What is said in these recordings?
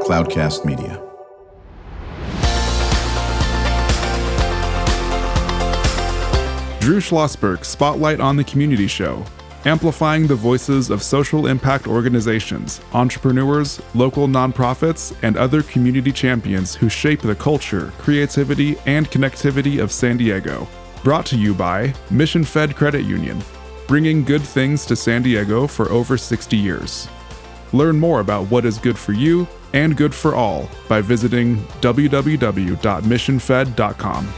Cloudcast Media. Drew Schlosberg Spotlight on the Community Show, amplifying the voices of social impact organizations, entrepreneurs, local nonprofits, and other community champions who shape the culture, creativity, and connectivity of San Diego. Brought to you by Mission Fed Credit Union, bringing good things to San Diego for over 60 years. Learn more about what is good for you and good for all by visiting www.missionfed.com.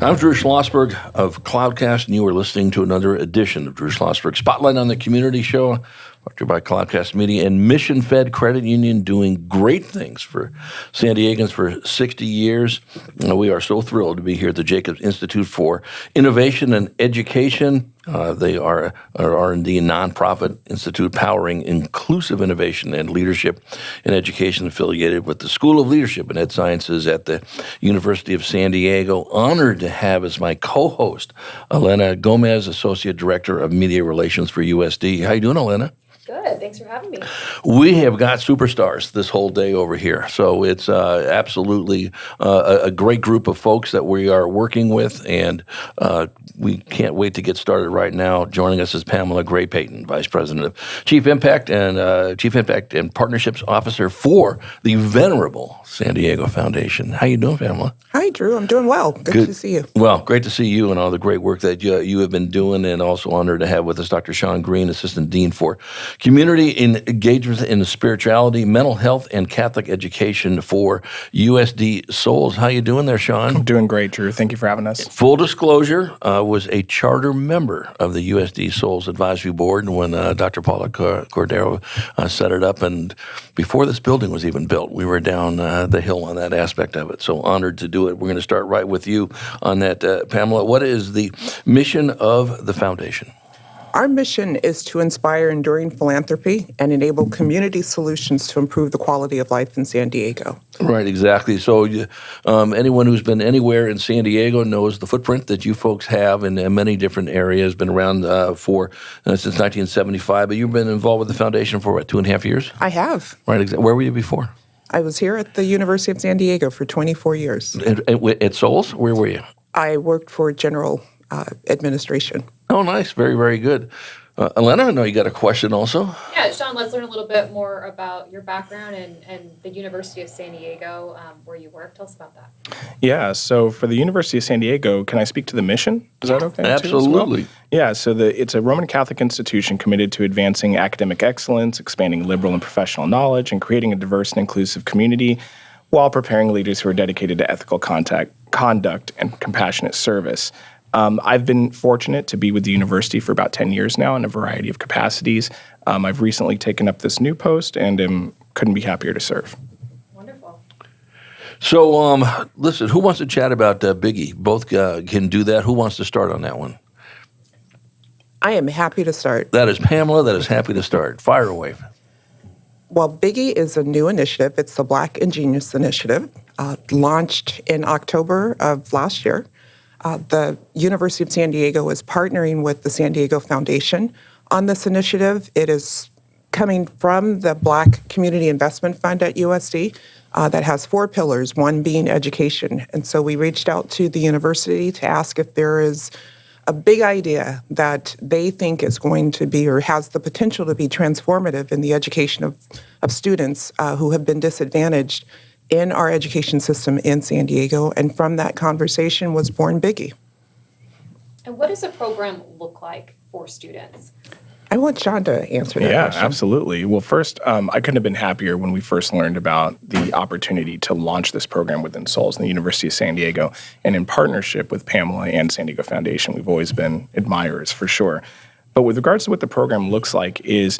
I'm Drew Schlosberg of Cloudcast, and you are listening to another edition of Drew Schlosberg Spotlight on the Community Show, brought to you by Cloudcast Media and Mission Fed Credit Union, doing great things for San Diegans for 60 years. We are so thrilled to be here at the Jacobs Institute for Innovation and Education. They are an R&D nonprofit institute powering inclusive innovation and leadership in education, affiliated with the School of Leadership and Ed Sciences at the University of San Diego. Honored to have as my co-host Elena Gomez, Associate Director of Media Relations for USD. How you doing, Elena? Good. Thanks for having me. We have got superstars this whole day over here. So it's absolutely a great group of folks that we are working with, and we can't wait to get started right now. Joining us is Pamela Gray Payton, Vice President of Chief Impact and Partnerships Officer for the venerable San Diego Foundation. How you doing, Pamela? Hi, Drew. I'm doing well. Good to see you. Well, great to see you and all the great work that you have been doing, and also honored to have with us Dr. Sean Green, Assistant Dean for Community Engagement in Spirituality, Mental Health, and Catholic Education for USD Souls. How you doing there, Sean? I'm doing great, Drew. Thank you for having us. Full disclosure, was a charter member of the USD Souls Advisory Board when Dr. Paula Cordero set it up, and before this building was even built, we were down the hill on that aspect of it. So honored to do it. We're going to start right with you on that, Pamela. What is the mission of the foundation? Our mission is to inspire enduring philanthropy and enable community solutions to improve the quality of life in San Diego. Right, exactly. So anyone who's been anywhere in San Diego knows the footprint that you folks have in many different areas, been around since 1975, but you've been involved with the foundation for, what, 2.5 years? I have. Right, where were you before? I was here at the University of San Diego for 24 years. At Souls? Where were you? I worked for general administration. Oh, nice. Very, very good. Elena, I know you got a question also. Yeah, Sean, let's learn a little bit more about your background and the University of San Diego, where you work. Tell us about that. Yeah, so for the University of San Diego, can I speak to the mission? Is that okay? Absolutely. Well? Yeah, so it's a Roman Catholic institution committed to advancing academic excellence, expanding liberal and professional knowledge, and creating a diverse and inclusive community while preparing leaders who are dedicated to ethical conduct and compassionate service. I've been fortunate to be with the university for about 10 years now in a variety of capacities. I've recently taken up this new post and couldn't be happier to serve. Wonderful. So, listen, who wants to chat about BiGI? Both can do that. Who wants to start on that one? I am happy to start. That is Pamela. That is happy to start. Fire away. Well, BiGI is a new initiative. It's the Black InGenius Initiative, launched in October of last year. The University of San Diego is partnering with the San Diego Foundation on this initiative. It is coming from the Black Community Investment Fund at USD that has 4 pillars, one being education. And so we reached out to the university to ask if there is a big idea that they think is going to be or has the potential to be transformative in the education of students who have been disadvantaged in our education system in San Diego, and from that conversation was born BiGI. And what does a program look like for students? I want John to answer that question. Yeah, absolutely. Well, first, I couldn't have been happier when we first learned about the opportunity to launch this program within Souls in the University of San Diego, and in partnership with Pamela and San Diego Foundation. We've always been admirers, for sure. But with regards to what the program looks like is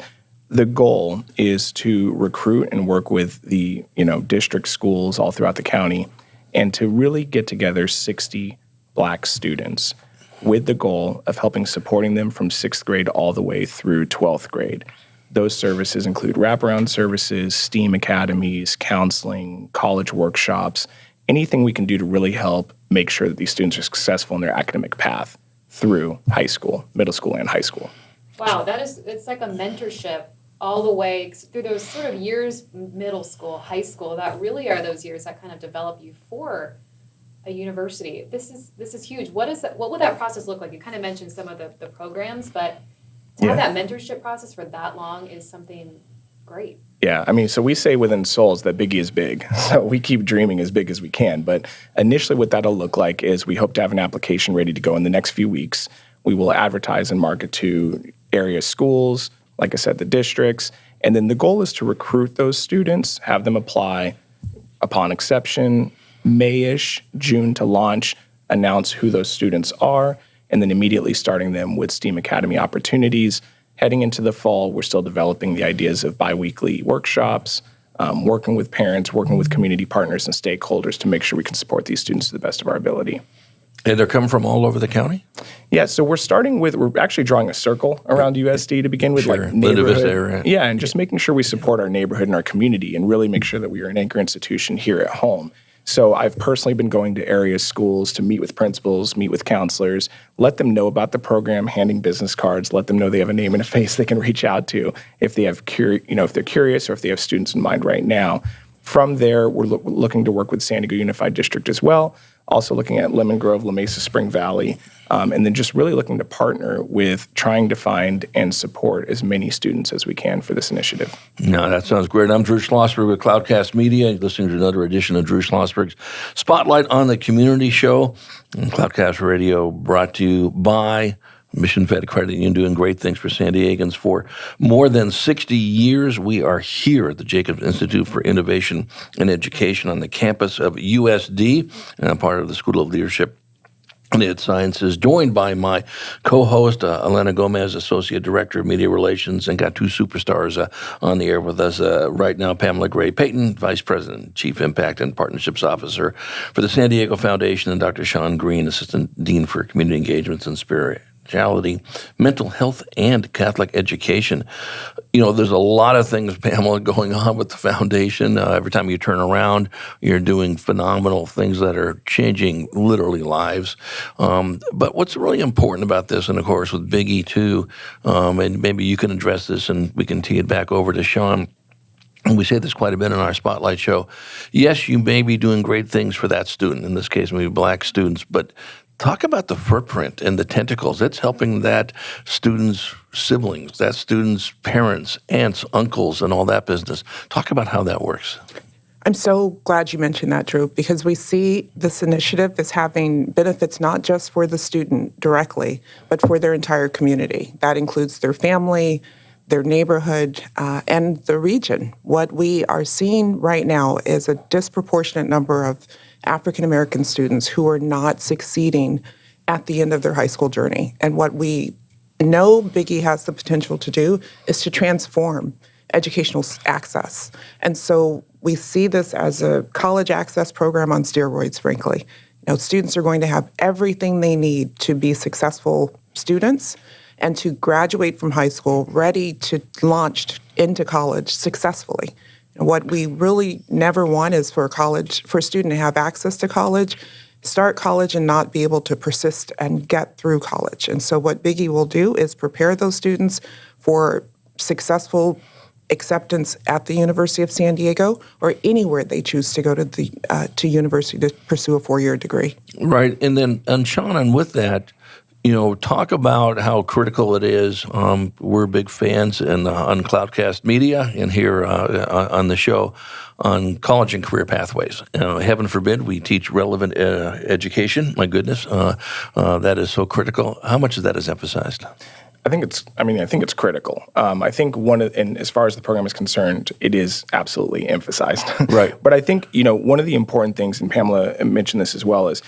the goal is to recruit and work with the district schools all throughout the county and to really get together 60 Black students with the goal of supporting them from 6th grade all the way through 12th grade. Those services include wraparound services, STEAM academies, counseling, college workshops, anything we can do to really help make sure that these students are successful in their academic path through high school, middle school, and high school. Wow, it's like a mentorship all the way through those sort of years, middle school, high school, that really are those years that kind of develop you for a university. This is huge. What would that process look like? You kind of mentioned some of the programs, but to have that mentorship process for that long is something great. Yeah, I mean, so we say within Souls that BiGI is big. So we keep dreaming as big as we can. But initially what that'll look like is we hope to have an application ready to go in the next few weeks. We will advertise and market to area schools, like I said, the districts. And then the goal is to recruit those students, have them apply upon acceptance, May-ish, June to launch, announce who those students are, and then immediately starting them with STEAM Academy opportunities. Heading into the fall, we're still developing the ideas of biweekly workshops, working with parents, working with community partners and stakeholders to make sure we can support these students to the best of our ability. And they're coming from all over the county? Yeah, so we're actually drawing a circle around USD to begin with, Sure. like neighborhood. Area. Yeah, and just making sure we support our neighborhood and our community and really make sure that we are an anchor institution here at home. So I've personally been going to area schools to meet with principals, meet with counselors, let them know about the program, handing business cards, let them know they have a name and a face they can reach out to if they have if they're curious or if they have students in mind right now. From there, we're looking to work with San Diego Unified District as well, also looking at Lemon Grove, La Mesa, Spring Valley, and then just really looking to partner with trying to find and support as many students as we can for this initiative. No, that sounds great. I'm Drew Schlosberg with Cloudcast Media. You're listening to another edition of Drew Schlosberg's Spotlight on the Community Show. And Cloudcast Radio brought to you by Mission Fed Credit Union, doing great things for San Diegans for more than 60 years. We are here at the Jacobs Institute for Innovation and Education on the campus of USD, and I'm part of the School of Leadership and Ed Sciences, joined by my co-host, Elena Gomez, Associate Director of Media Relations, and got two superstars on the air with us right now, Pamela Gray Payton, Vice President, Chief Impact and Partnerships Officer for the San Diego Foundation, and Dr. Sean Green, Assistant Dean for Community Engagements and Spirituality, Mental Health, and Catholic Education. You know, there's a lot of things, Pamela, going on with the foundation. Every time you turn around, you're doing phenomenal things that are changing literally lives. But what's really important about this, and of course with BiGI too, and maybe you can address this and we can tee it back over to Sean. And we say this quite a bit in our Spotlight show. Yes, you may be doing great things for that student, in this case maybe Black students, but talk about the footprint and the tentacles. It's helping that student's siblings, that student's parents, aunts, uncles, and all that business. Talk about how that works. I'm so glad you mentioned that, Drew, because we see this initiative as having benefits not just for the student directly, but for their entire community. That includes their family, their neighborhood, and the region. What we are seeing right now is a disproportionate number of African-American students who are not succeeding at the end of their high school journey. And what we know BiGI has the potential to do is to transform educational access. And so we see this as a college access program on steroids, frankly. You know, students are going to have everything they need to be successful students and to graduate from high school ready to launch into college successfully. What we really never want is for a student to have access to college, start college and not be able to persist and get through college. And so what BiGI will do is prepare those students for successful acceptance at the University of San Diego or anywhere they choose to go to university to pursue a 4-year degree. Right. And then, and Sean, and with that, you know, talk about how critical it is. We're big fans on Cloudcast Media and here on the show on college and career pathways. Heaven forbid we teach relevant education. My goodness, that is so critical. How much of that is emphasized? I think it's critical. I think and as far as the program is concerned, it is absolutely emphasized. Right. But I think, you know, one of the important things, and Pamela mentioned this as well, is,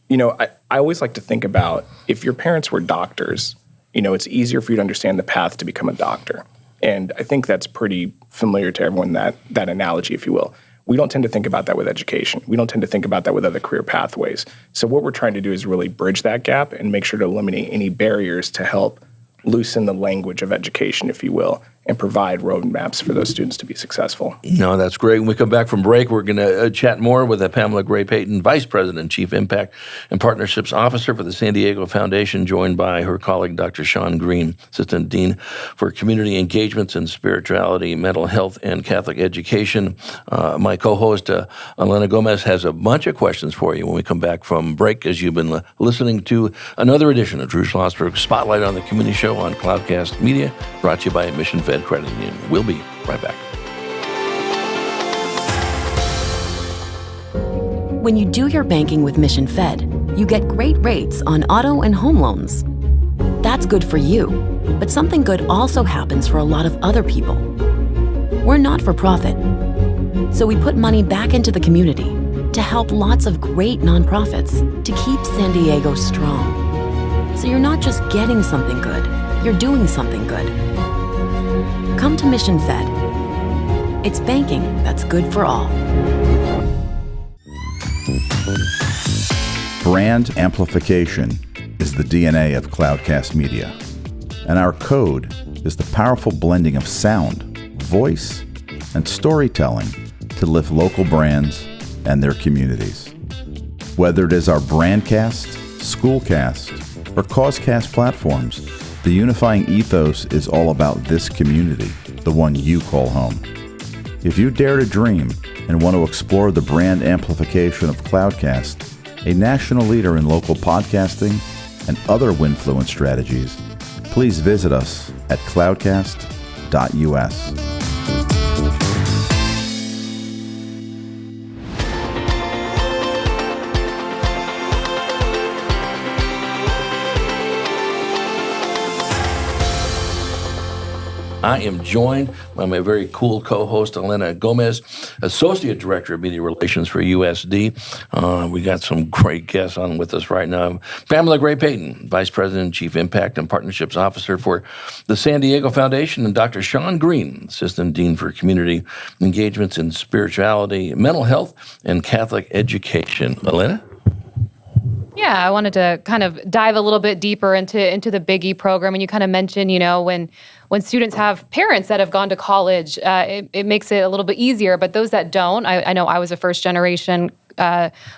you know, I always like to think about if your parents were doctors, you know, it's easier for you to understand the path to become a doctor. And I think that's pretty familiar to everyone, that analogy, if you will. We don't tend to think about that with education. We don't tend to think about that with other career pathways. So what we're trying to do is really bridge that gap and make sure to eliminate any barriers to help loosen the language of education, if you will, and provide roadmaps for those students to be successful. No, that's great. When we come back from break, we're going to chat more with Pamela Gray Payton, Vice President, Chief Impact and Partnerships Officer for the San Diego Foundation, joined by her colleague, Dr. Sean Green, Assistant Dean for Community Engagements and Spirituality, Mental Health, and Catholic Education. My co-host, Elena Gomez, has a bunch of questions for you when we come back from break, as you've been listening to another edition of Drew Schlosberg's Spotlight on the Community Show on Cloudcast Media, brought to you by Mission Fed Credit Union. We'll be right back. When you do your banking with Mission Fed, you get great rates on auto and home loans. That's good for you, but something good also happens for a lot of other people. We're not for profit, so we put money back into the community to help lots of great nonprofits to keep San Diego strong. So you're not just getting something good, you're doing something good. Come to Mission Fed. It's banking that's good for all. Brand amplification is the DNA of Cloudcast Media, and our code is the powerful blending of sound, voice, and storytelling to lift local brands and their communities. Whether it is our Brandcast, Schoolcast, or Causecast platforms, the unifying ethos is all about this community, the one you call home. If you dare to dream and want to explore the brand amplification of Cloudcast, a national leader in local podcasting and other Winfluence strategies, please visit us at cloudcast.us. I am joined by my very cool co-host, Elena Gomez, Associate Director of Media Relations for USD. We got some great guests on with us right now. Pamela Gray Payton, Vice President, Chief Impact and Partnerships Officer for the San Diego Foundation, and Dr. Sean Green, Assistant Dean for Community Engagements in Spirituality, Mental Health, and Catholic Education. Elena? Yeah, I wanted to kind of dive a little bit deeper into the BiGI program. And you kind of mentioned, when students have parents that have gone to college, it makes it a little bit easier. But those that don't, I know I was a first generation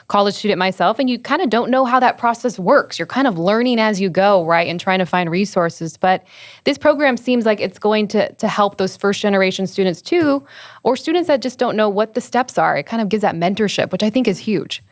college student myself, and you kind of don't know how that process works. You're kind of learning as you go, right, and trying to find resources. But this program seems like it's going to help those first generation students too, or students that just don't know what the steps are. It kind of gives that mentorship, which I think is huge.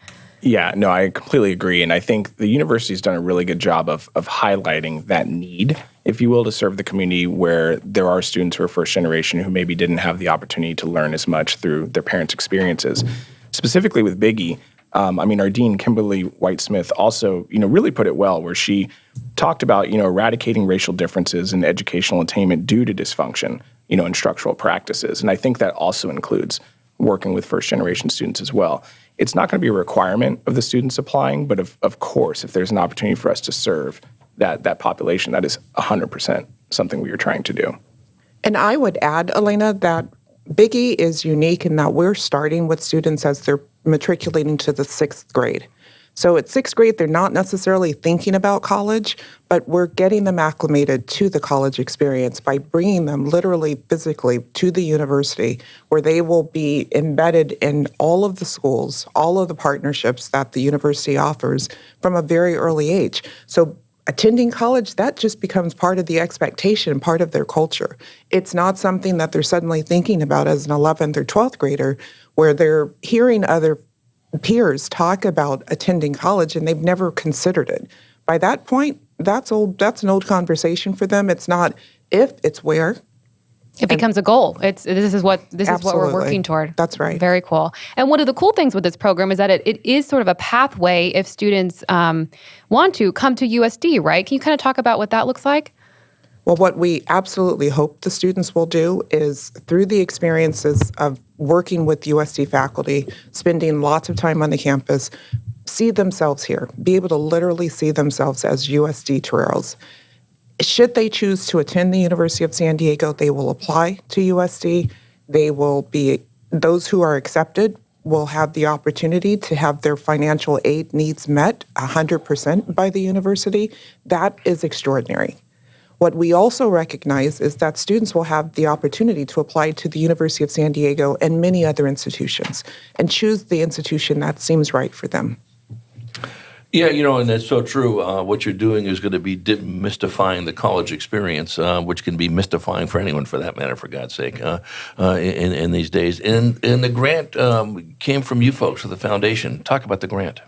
Yeah, no, I completely agree. And I think the university's done a really good job of highlighting that need, if you will, to serve the community where there are students who are first generation who maybe didn't have the opportunity to learn as much through their parents' experiences. Specifically with BiGI, our dean, Kimberly White-Smith, also, really put it well, where she talked about, eradicating racial differences in educational attainment due to dysfunction, in structural practices. And I think that also includes working with first generation students as well. It's not going to be a requirement of the students applying, but of course, if there's an opportunity for us to serve that population, that is 100% something we are trying to do. And I would add, Elena, that BiGI is unique in that we're starting with students as they're matriculating to the 6th grade. So at 6th grade, they're not necessarily thinking about college, but we're getting them acclimated to the college experience by bringing them literally, physically to the university, where they will be embedded in all of the schools, all of the partnerships that the university offers from a very early age. So attending college, that just becomes part of the expectation, part of their culture. It's not something that they're suddenly thinking about as an 11th or 12th grader, where they're hearing other peers talk about attending college and they've never considered it. By that point, that's an old conversation for them. It's not if, it's where. It becomes a goal. This is what we're working toward. That's right. Very cool. And one of the cool things with this program is that it is sort of a pathway if students want to come to USD, right? Can you kind of talk about what that looks like? Well, what we absolutely hope the students will do is, through the experiences of working with USD faculty, spending lots of time on the campus, see themselves here, be able to literally see themselves as USD Toreros. Should they choose to attend the University of San Diego, they will apply to USD. Those who are accepted will have the opportunity to have their financial aid needs met 100% by the university. That is extraordinary. What we also recognize is that students will have the opportunity to apply to the University of San Diego and many other institutions and choose the institution that seems right for them. Yeah, and that's so true. What you're doing is going to be demystifying the college experience, which can be mystifying for anyone, for that matter, for God's sake, in these days. And the grant came from you folks, for the foundation. Talk about the grant.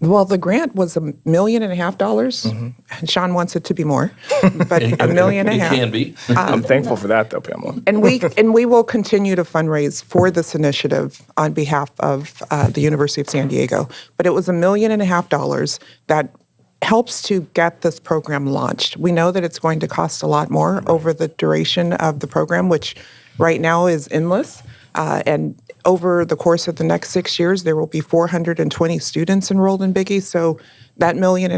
Well, the grant was $1.5 million. And Sean wants it to be more, but $1.5 million. It can be. I'm thankful for that, though, Pamela. And we will continue to fundraise for this initiative on behalf of the University of San Diego. But it was $1.5 million that helps to get this program launched. We know that it's going to cost a lot more over the duration of the program, which right now is endless. And over the course of the next 6 years, there will be 420 students enrolled in BiGI. So that $1.5 million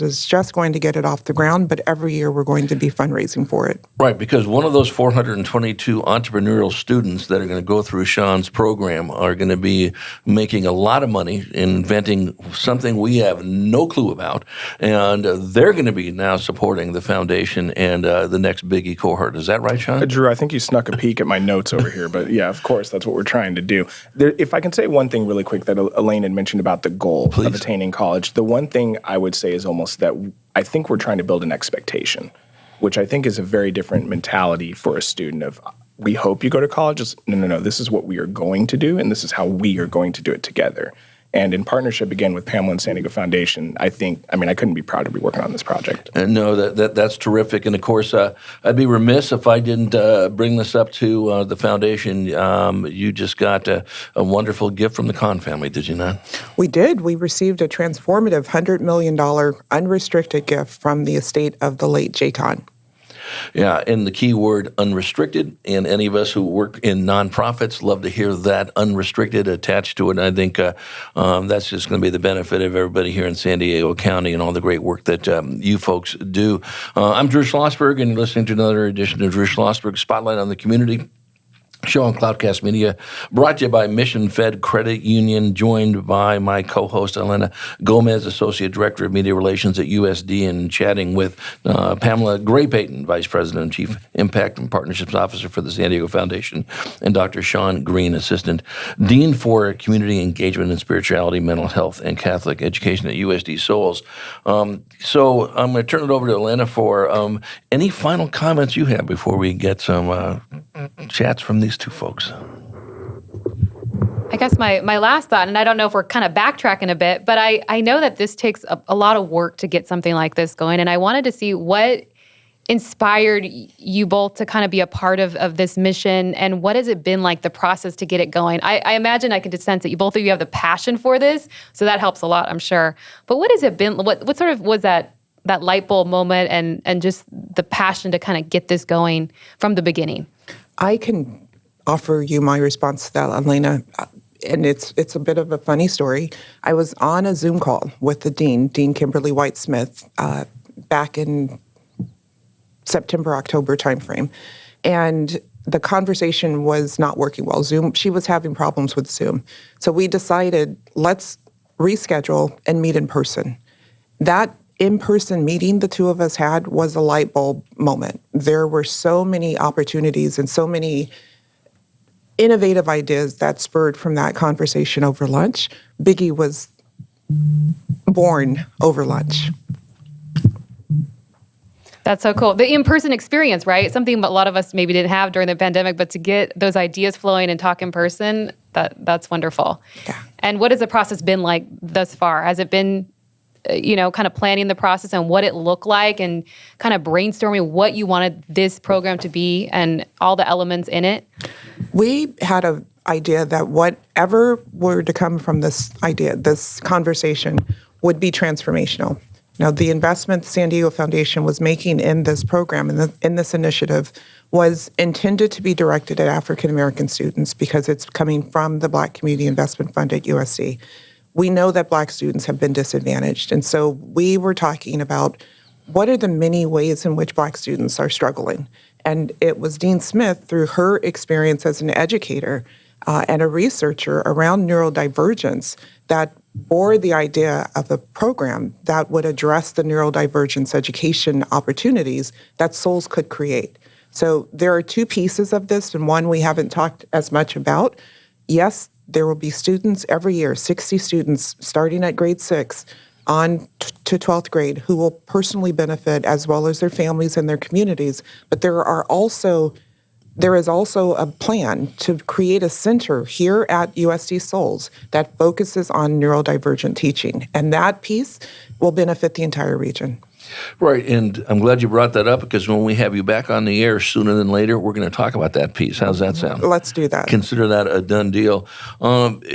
is just going to get it off the ground, but every year we're going to be fundraising for it. Right, because one of those 422 entrepreneurial students that are going to go through Sean's program are going to be making a lot of money, inventing something we have no clue about, and they're going to be now supporting the foundation and the next BiGI cohort. Is that right, Sean? Drew, I think you snuck a peek at my notes over here, but yeah, of course, that's what we're trying to do. If I can say one thing really quick that Elaine had mentioned about the goal of attaining college, the one thing I would say is almost that I think we're trying to build an expectation, which I think is a very different mentality for a student of, we hope you go to college. It's, no, this is what we are going to do, and this is how we are going to do it together. And in partnership, again, with Pamela and San Diego Foundation, I couldn't be proud to be working on this project. No, that's terrific. And of course, I'd be remiss if I didn't bring this up to the foundation. You just got a wonderful gift from the Kahn family, did you not? We did. We received a transformative $100 million unrestricted gift from the estate of the late Jay Kahn. Yeah, and the key word unrestricted, and any of us who work in nonprofits love to hear that unrestricted attached to it. And I think that's just going to be the benefit of everybody here in San Diego County and all the great work that you folks do. I'm Drew Schlosberg, and you're listening to another edition of Drew Schlosberg Spotlight on the Community show on Cloudcast Media, brought to you by Mission Fed Credit Union, joined by my co-host, Elena Gomez, Associate Director of Media Relations at USD, and chatting with Pamela Gray Payton, Vice President and Chief Impact and Partnerships Officer for the San Diego Foundation, and Dr. Sean Green, Assistant Dean for Community Engagement and Spirituality, Mental Health, and Catholic Education at USD Souls. So I'm going to turn it over to Elena for any final comments you have before we get some chats from these two folks. I guess my last thought, and I don't know if we're kind of backtracking a bit, but I know that this takes a lot of work to get something like this going, and I wanted to see what inspired you both to kind of be a part of this mission, and what has it been like, the process to get it going? I imagine I can just sense that both of you have the passion for this, so that helps a lot, I'm sure. But what has it been? What sort of was that light bulb moment and just the passion to kind of get this going from the beginning? I can offer you my response to that, Elena, and it's a bit of a funny story. I was on a Zoom call with the Dean Kimberly White-Smith, back in September, October timeframe, and the conversation was not working well. She was having problems with Zoom. So we decided, let's reschedule and meet in person. That in-person meeting the two of us had was a light bulb moment. There were so many opportunities and so many innovative ideas that spurred from that conversation over lunch. BiGI was born over lunch. That's so cool. The in-person experience, right? Something a lot of us maybe didn't have during the pandemic, but to get those ideas flowing and talk in person, that's wonderful. Yeah. And what has the process been like thus far? Has it been kind of planning the process and what it looked like and kind of brainstorming what you wanted this program to be and all the elements in it? We had an idea that whatever were to come from this conversation would be transformational. Now, the investment the San Diego Foundation was making in this program, in this initiative, was intended to be directed at African American students because it's coming from the Black Community Investment Fund at USC. We know that Black students have been disadvantaged, and so we were talking about what are the many ways in which Black students are struggling. And it was Dean Smith, through her experience as an educator and a researcher around neurodivergence, that bore the idea of a program that would address the neurodivergence education opportunities that Souls could create. So there are two pieces of this, and one we haven't talked as much about. Yes, there will be students every year, 60 students starting at grade 6 on to 12th grade who will personally benefit, as well as their families and their communities. But there is also a plan to create a center here at USD Souls that focuses on neurodivergent teaching. And that piece will benefit the entire region. Right, and I'm glad you brought that up because when we have you back on the air sooner than later, we're going to talk about that piece. How's that sound? Let's do that. Consider that a done deal.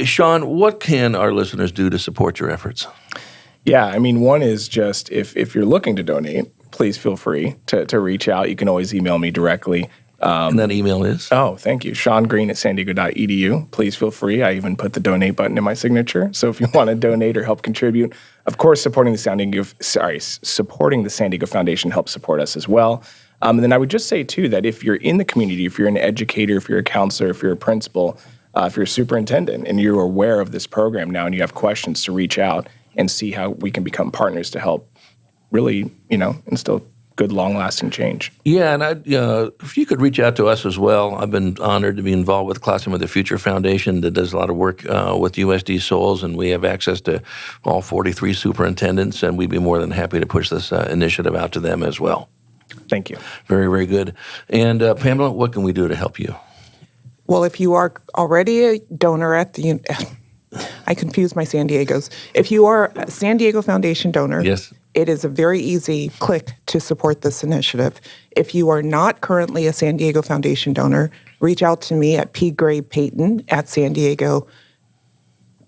Sean, what can our listeners do to support your efforts? Yeah, I mean, one is just if you're looking to donate, please feel free to reach out. You can always email me directly. And that email is? Oh, thank you. SeanGreen@sandiego.edu. Please feel free. I even put the donate button in my signature. So if you want to donate or help contribute, of course, supporting the San Diego Foundation helps support us as well. And then I would just say, too, that if you're in the community, if you're an educator, if you're a counselor, if you're a principal, if you're a superintendent, and you're aware of this program now and you have questions, to reach out and see how we can become partners to help really, instill good, long-lasting change. Yeah, and if you could reach out to us as well. I've been honored to be involved with Classroom of the Future Foundation that does a lot of work with USD Souls, and we have access to all 43 superintendents, and we'd be more than happy to push this initiative out to them as well. Thank you. Very, very good. And Pamela, what can we do to help you? Well, if you are already a donor at the I confuse my San Diegos. If you are a San Diego Foundation donor, yes, it is a very easy click to support this initiative. If you are not currently a San Diego Foundation donor, reach out to me at Gray Payton at San Diego,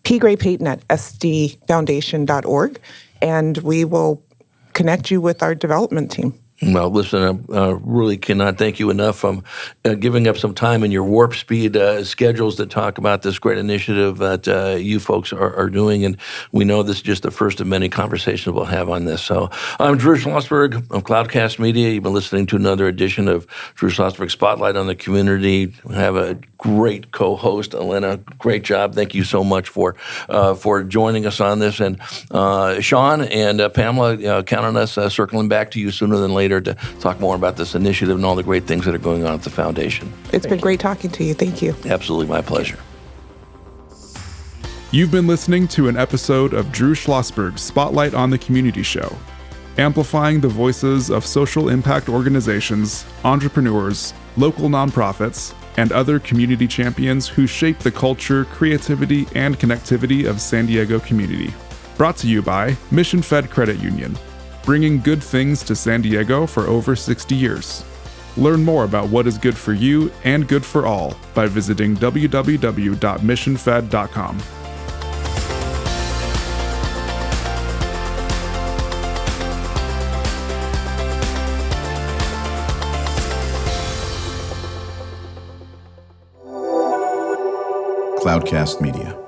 Gray Payton at sdfoundation.org, and we will connect you with our development team. Well, listen, I really cannot thank you enough for giving up some time in your warp speed schedules to talk about this great initiative that you folks are doing. And we know this is just the first of many conversations we'll have on this. So I'm Drew Schlosberg of Cloudcast Media. You've been listening to another edition of Drew Schlosberg Spotlight on the Community. We have a great co-host, Elena. Great job. Thank you so much for joining us on this. And Sean and Pamela, count on us circling back to you sooner than later to talk more about this initiative and all the great things that are going on at the foundation. It's been great talking to you. Thank you. Absolutely my pleasure. You've been listening to an episode of Drew Schlosberg's Spotlight on the Community Show, amplifying the voices of social impact organizations, entrepreneurs, local nonprofits, and other community champions who shape the culture, creativity, and connectivity of San Diego community. Brought to you by Mission Fed Credit Union, bringing good things to San Diego for over 60 years. Learn more about what is good for you and good for all by visiting www.missionfed.com. Cloudcast Media.